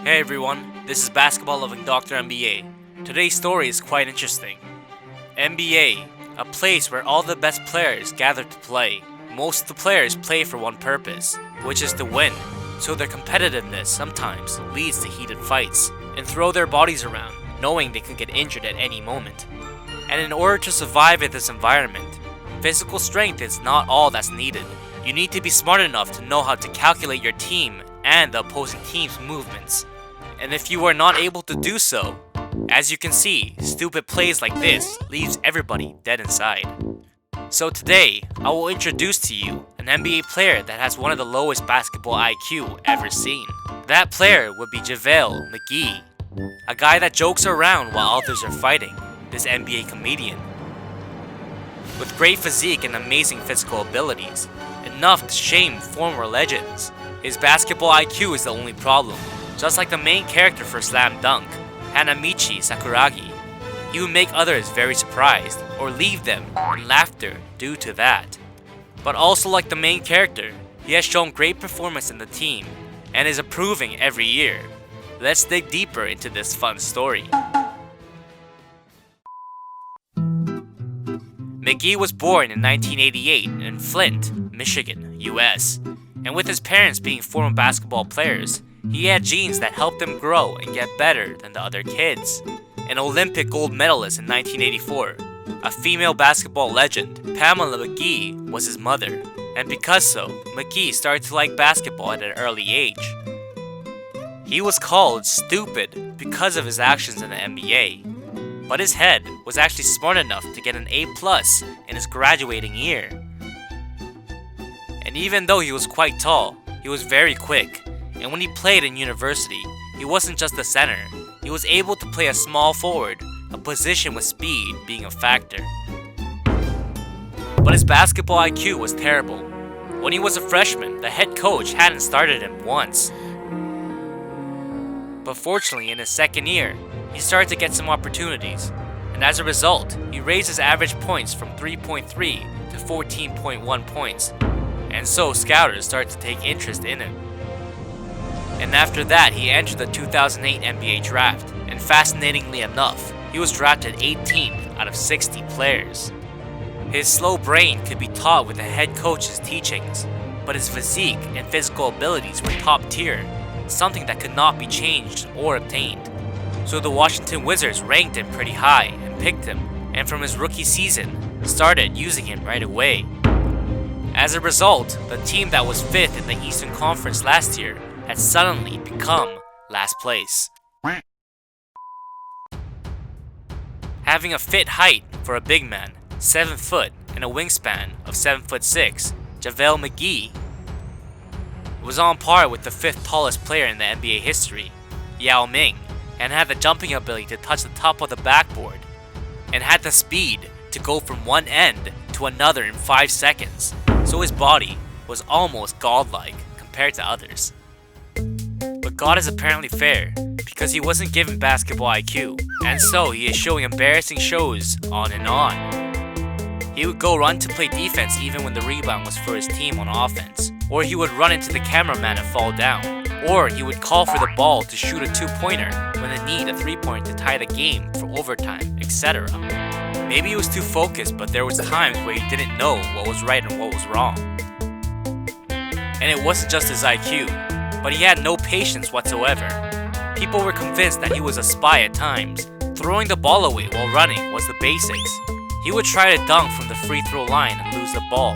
Hey everyone, this is Basketball Loving Dr. NBA. Today's story is quite interesting. NBA, a place where all the best players gather to play. Most of the players play for one purpose, which is to win, so their competitiveness sometimes leads to heated fights and throw their bodies around, knowing they could get injured at any moment. And in order to survive in this environment, physical strength is not all that's needed. You need to be smart enough to know how to calculate your team and the opposing team's movements. And if you are not able to do so, as you can see, stupid plays like this leaves everybody dead inside. So today, I will introduce to you an NBA player that has one of the lowest basketball IQ ever seen. That player would be JaVale McGee, a guy that jokes around while others are fighting, this NBA comedian. With great physique and amazing physical abilities, enough to shame former legends, his basketball IQ is the only problem. Just like the main character for Slam Dunk, Hanamichi Sakuragi, he would make others very surprised or leave them in laughter due to that. But also like the main character, he has shown great performance in the team and is improving every year. Let's dig deeper into this fun story. McGee was born in 1988 in Flint, Michigan, US, and with his parents being former basketball players, he had genes that helped him grow and get better than the other kids. An Olympic gold medalist in 1984, a female basketball legend, Pamela McGee, was his mother, and because so, McGee started to like basketball at an early age. He was called stupid because of his actions in the NBA, but his head was actually smart enough to get an A+ in his graduating year. And even though he was quite tall, he was very quick. And when he played in university, he wasn't just a center. He was able to play a small forward, a position with speed being a factor. But his basketball IQ was terrible. When he was a freshman, the head coach hadn't started him once. But fortunately, in his second year, he started to get some opportunities. And as a result, he raised his average points from 3.3 to 14.1 points. And so scouters started to take interest in him. And after that, he entered the 2008 NBA draft, and fascinatingly enough, he was drafted 18th out of 60 players. His slow brain could be taught with the head coach's teachings, but his physique and physical abilities were top tier, something that could not be changed or obtained. So the Washington Wizards ranked him pretty high and picked him, and from his rookie season, started using him right away. As a result, the team that was 5th in the Eastern Conference last year had suddenly become last place. Having a fit height for a big man, 7 foot, and a wingspan of 7'6", JaVale McGee was on par with the 5th tallest player in the NBA history, Yao Ming, and had the jumping ability to touch the top of the backboard, and had the speed to go from one end to another in 5 seconds, so his body was almost godlike compared to others. But God is apparently fair, because he wasn't given basketball IQ, and so he is showing embarrassing shows on and on. He would go run to play defense even when the rebound was for his team on offense, or he would run into the cameraman and fall down, or he would call for the ball to shoot a 2-pointer when they need a 3-pointer to tie the game for overtime, etc. Maybe he was too focused, but there was times where he didn't know what was right and what was wrong. And it wasn't just his IQ, but he had no patience whatsoever. People were convinced that he was a spy at times. Throwing the ball away while running was the basics. He would try to dunk from the free throw line and lose the ball.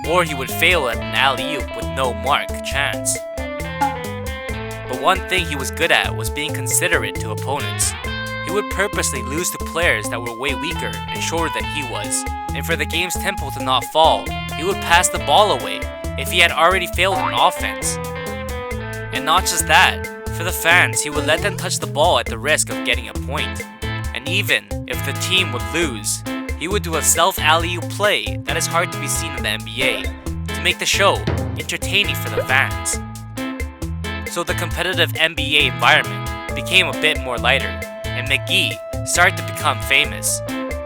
Or he would fail at an alley-oop with no mark chance. But one thing he was good at was being considerate to opponents. He would purposely lose to players that were way weaker and shorter than he was. And for the game's tempo to not fall, he would pass the ball away if he had already failed on offense. And not just that, for the fans, he would let them touch the ball at the risk of getting a point. And even if the team would lose, he would do a self-alley-oop play that is hard to be seen in the NBA to make the show entertaining for the fans. So the competitive NBA environment became a bit more lighter, and McGee started to become famous.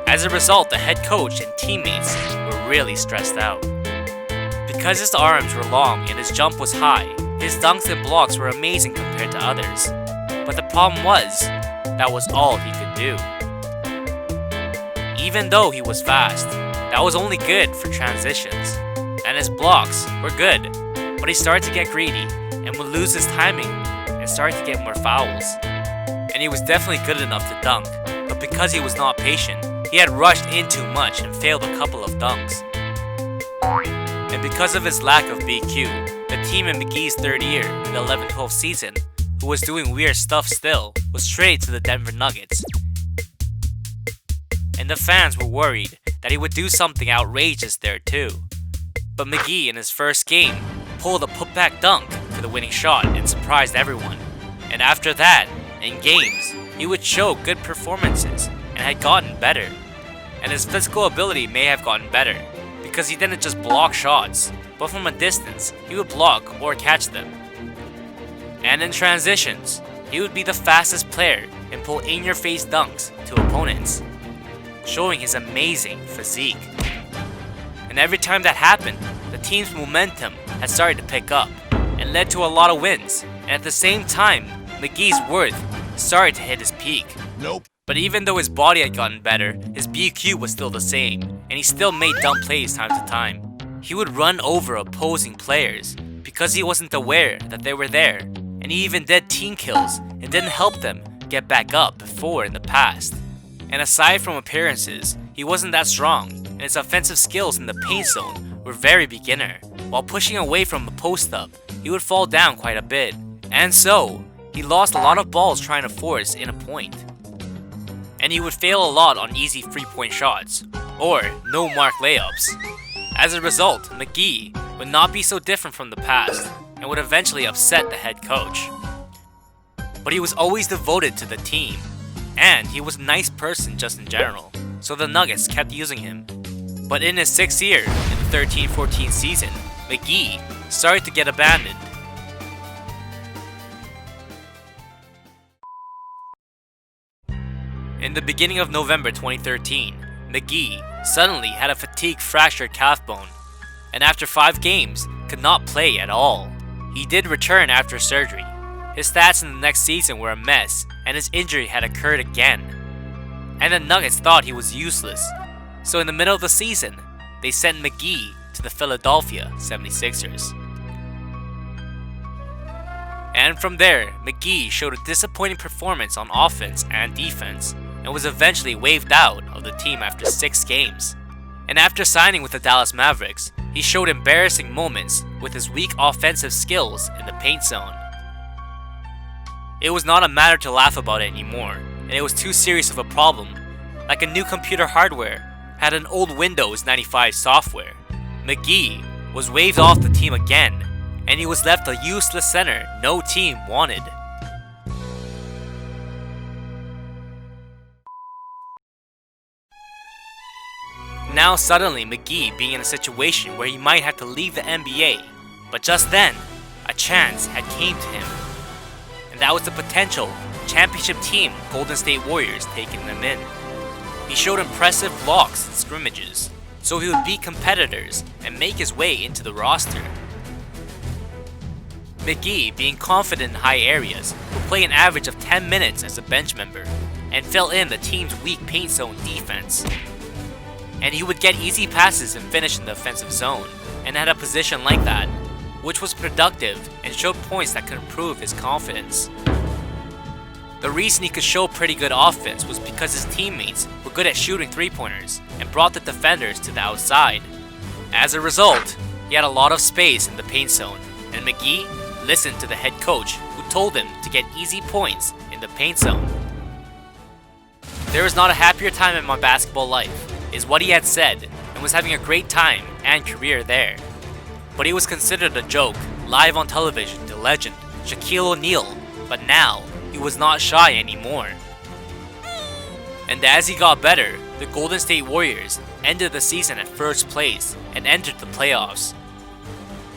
As a result, the head coach and teammates were really stressed out. Because his arms were long and his jump was high, His dunks and blocks were amazing compared to others, but the problem was, that was all he could do. Even though he was fast, that was only good for transitions, and his blocks were good, but he started to get greedy and would lose his timing and started to get more fouls. And he was definitely good enough to dunk, but because he was not patient, he had rushed in too much and failed a couple of dunks. And because of his lack of BQ, the team in McGee's third year in the 11-12 season, who was doing weird stuff still, was traded to the Denver Nuggets. And the fans were worried that he would do something outrageous there too. But McGee in his first game pulled a putback dunk for the winning shot and surprised everyone. And after that, in games, he would show good performances and had gotten better. And his physical ability may have gotten better, because he didn't just block shots, but from a distance, he would block or catch them. And in transitions, he would be the fastest player and pull in-your-face dunks to opponents, showing his amazing physique. And every time that happened, the team's momentum had started to pick up and led to a lot of wins, and at the same time, McGee's worth started to hit his peak. Nope. But even though his body had gotten better, his BQ was still the same, and he still made dumb plays time to time. He would run over opposing players because he wasn't aware that they were there, and he even did team kills and didn't help them get back up before in the past. And aside from appearances, he wasn't that strong, and his offensive skills in the paint zone were very beginner. While pushing away from a post-up, he would fall down quite a bit, and so, he lost a lot of balls trying to force in a point. And he would fail a lot on easy 3-point shots, or no-mark layups. As a result, McGee would not be so different from the past, and would eventually upset the head coach. But he was always devoted to the team, and he was a nice person just in general, so the Nuggets kept using him. But in his 6th year, in the 13-14 season, McGee started to get abandoned. In the beginning of November 2013, McGee suddenly had a fatigue fractured calf bone, and after 5 games, could not play at all. He did return after surgery. His stats in the next season were a mess, and his injury had occurred again. And the Nuggets thought he was useless, so in the middle of the season, they sent McGee to the Philadelphia 76ers. And from there, McGee showed a disappointing performance on offense and defense, and was eventually waived out of the team after 6 games. And after signing with the Dallas Mavericks, he showed embarrassing moments with his weak offensive skills in the paint zone. It was not a matter to laugh about anymore, and it was too serious of a problem. Like a new computer hardware had an old Windows 95 software. McGee was waived off the team again, and he was left a useless center no team wanted. Now suddenly McGee being in a situation where he might have to leave the NBA, but just then, a chance had came to him. And that was the potential championship team Golden State Warriors taking him in. He showed impressive blocks and scrimmages, so he would beat competitors and make his way into the roster. McGee, being confident in high areas, would play an average of 10 minutes as a bench member, and fill in the team's weak paint zone defense. And he would get easy passes and finish in the offensive zone, and had a position like that, which was productive and showed points that could improve his confidence. The reason he could show pretty good offense was because his teammates were good at shooting 3-pointers and brought the defenders to the outside. As a result, he had a lot of space in the paint zone, and McGee listened to the head coach who told him to get easy points in the paint zone. "There is not a happier time in my basketball life," is what he had said, and was having a great time and career there. But he was considered a joke, live on television to legend Shaquille O'Neal, but now he was not shy anymore. And as he got better, the Golden State Warriors ended the season at first place and entered the playoffs,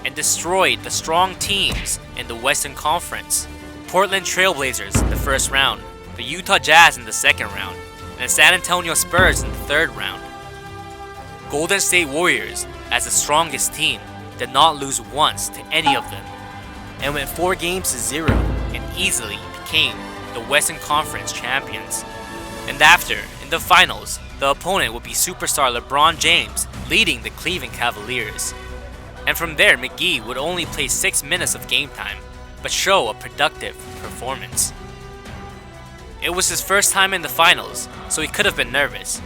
and destroyed the strong teams in the Western Conference. Portland Trail Blazers in the first round, the Utah Jazz in the second round, and the San Antonio Spurs in the third round. Golden State Warriors, as the strongest team, did not lose once to any of them. and went 4-0 and easily became the Western Conference champions. And after, in the finals, the opponent would be superstar LeBron James leading the Cleveland Cavaliers. And from there, McGee would only play 6 minutes of game time, but show a productive performance. It was his first time in the finals, so he could have been nervous.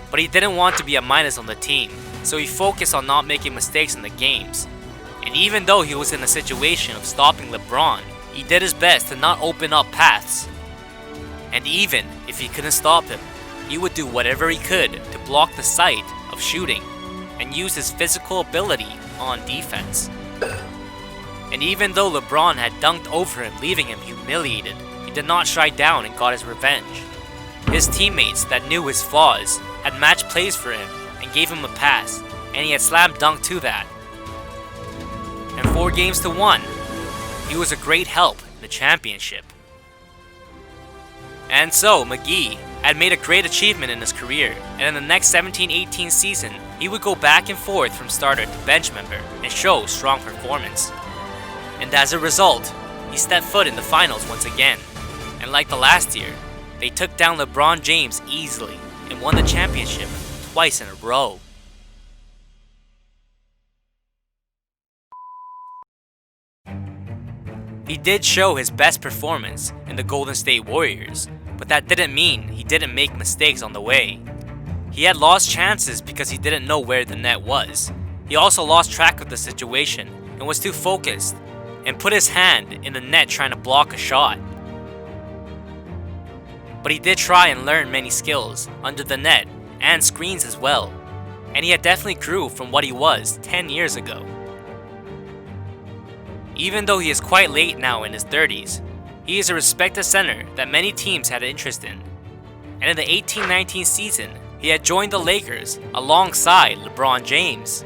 But he didn't want to be a minus on the team, so he focused on not making mistakes in the games. And even though he was in a situation of stopping LeBron, he did his best to not open up paths. And even if he couldn't stop him, he would do whatever he could to block the sight of shooting and use his physical ability on defense. And even though LeBron had dunked over him, leaving him humiliated, he did not shy down and got his revenge. His teammates that knew his flaws had matched plays for him and gave him a pass, and he had slam dunked to that. And 4-1, he was a great help in the championship. And so, McGee had made a great achievement in his career, and in the next 17-18 season, he would go back and forth from starter to bench member and show strong performance. And as a result, he stepped foot in the finals once again. And like the last year, they took down LeBron James easily and won the championship twice in a row. He did show his best performance in the Golden State Warriors, but that didn't mean he didn't make mistakes on the way. He had lost chances because he didn't know where the net was. He also lost track of the situation and was too focused and put his hand in the net trying to block a shot. But he did try and learn many skills under the net and screens as well, and he had definitely grew from what he was 10 years ago. Even though he is quite late now in his 30s, he is a respected center that many teams had interest in. And in the 18-19 season, he had joined the Lakers alongside LeBron James.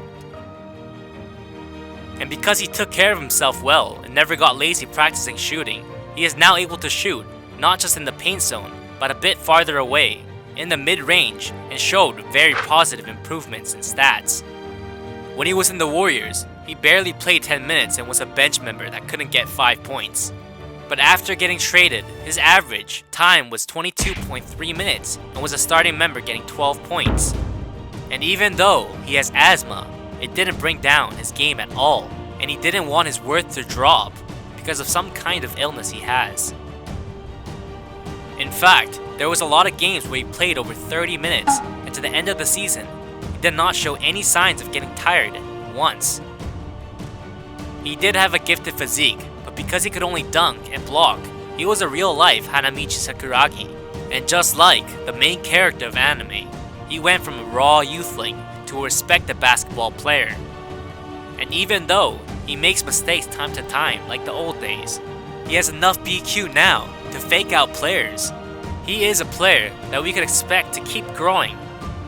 And because he took care of himself well and never got lazy practicing shooting, he is now able to shoot not just in the paint zone, but a bit farther away, in the mid-range, and showed very positive improvements in stats. When he was in the Warriors, he barely played 10 minutes and was a bench member that couldn't get 5 points. But after getting traded, his average time was 22.3 minutes and was a starting member getting 12 points. And even though he has asthma, it didn't bring down his game at all, and he didn't want his worth to drop because of some kind of illness he has. In fact, there was a lot of games where he played over 30 minutes, and to the end of the season, he did not show any signs of getting tired once. He did have a gifted physique, but because he could only dunk and block, he was a real-life Hanamichi Sakuragi. And just like the main character of anime, he went from a raw youthling to a respected basketball player. And even though he makes mistakes time to time like the old days, he has enough BQ now to fake out players. He is a player that we could expect to keep growing,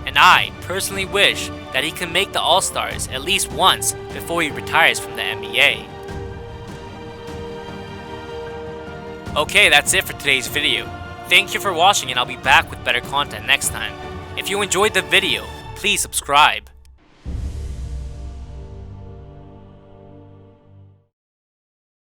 and I personally wish that he can make the All-Stars at least once before he retires from the NBA. Okay, that's it for today's video. Thank you for watching, and I'll be back with better content next time. If you enjoyed the video, please subscribe.